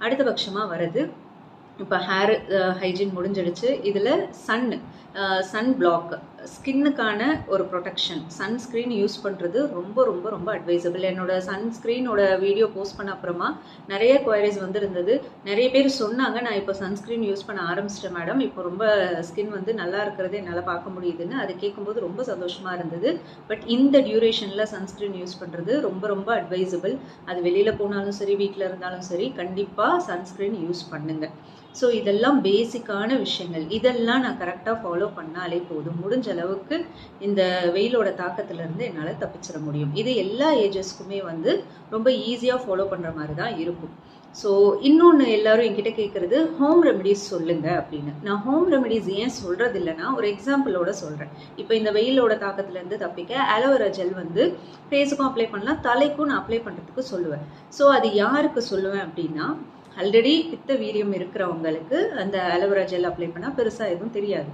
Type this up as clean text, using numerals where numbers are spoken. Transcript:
அடுத்த பட்சமாக வருது இப்போ ஹேர் ஹைஜீன் முடிஞ்சிடுச்சு. இதில் சன் பிளாக் ஸ்கின்னுக்கான ஒரு ப்ரொடெக்ஷன் சன்ஸ்க்ரீன் யூஸ் பண்ணுறது ரொம்ப ரொம்ப ரொம்ப அட்வைசபிள். என்னோட சன்ஸ்க்ரீனோட வீடியோ போஸ்ட் பண்ண அப்புறமா நிறைய குவரிஸ் வந்துருந்தது. நிறைய பேர் சொன்னாங்க, நான் இப்போ சன்ஸ்க்ரீன் யூஸ் பண்ண ஆரம்பிச்சிட்டேன் மேடம், இப்போ ரொம்ப ஸ்கின் வந்து நல்லா இருக்கிறது என்னால் பார்க்க முடியுதுன்னு. அது கேட்கும்போது ரொம்ப சந்தோஷமாக இருந்தது. பட் இந்த டியூரேஷனில் சன்ஸ்க்ரீன் யூஸ் பண்ணுறது ரொம்ப ரொம்ப அட்வைசபிள். அது வெளியில் போனாலும் சரி, வீட்டில் இருந்தாலும் சரி, கண்டிப்பாக சன்ஸ்க்ரீன் யூஸ் பண்ணுங்கள். ஸோ இதெல்லாம் பேசிக்கான விஷயங்கள். இதெல்லாம் நான் கரெக்டாக ஃபாலோ பண்ணாலே போதும், முடிஞ்ச அளவுக்கு இந்த வெயிலோட தாக்கத்திலேருந்து என்னால் தப்பிச்சிட முடியும். இது எல்லா ஏஜஸ்க்குமே வந்து ரொம்ப ஈஸியாக ஃபாலோ பண்ணுற மாதிரி தான் இருக்கும். ஸோ இன்னொன்று எல்லாரும் என்கிட்ட கேட்குறது, ஹோம் ரெமெடிஸ் சொல்லுங்கள் அப்படின்னு. நான் ஹோம் ரெமெடிஸ் ஏன் சொல்கிறது இல்லைன்னா, ஒரு எக்ஸாம்பிளோட சொல்கிறேன். இப்போ இந்த வெயிலோட தாக்கத்துலேருந்து தப்பிக்க அலோவேரா ஜெல் வந்து ஃபேஸுக்கும் அப்ளை பண்ணலாம், தலைக்கும் நான் அப்ளை பண்ணுறதுக்கு சொல்லுவேன். ஸோ அது யாருக்கு சொல்லுவேன் அப்படின்னா, ஆல்ரெடி பித்த வீரியம் இருக்கிறவங்களுக்கு அந்த அலோவேரா ஜெல் அப்ளை பண்ணால் பெருசாக எதுவும் தெரியாது.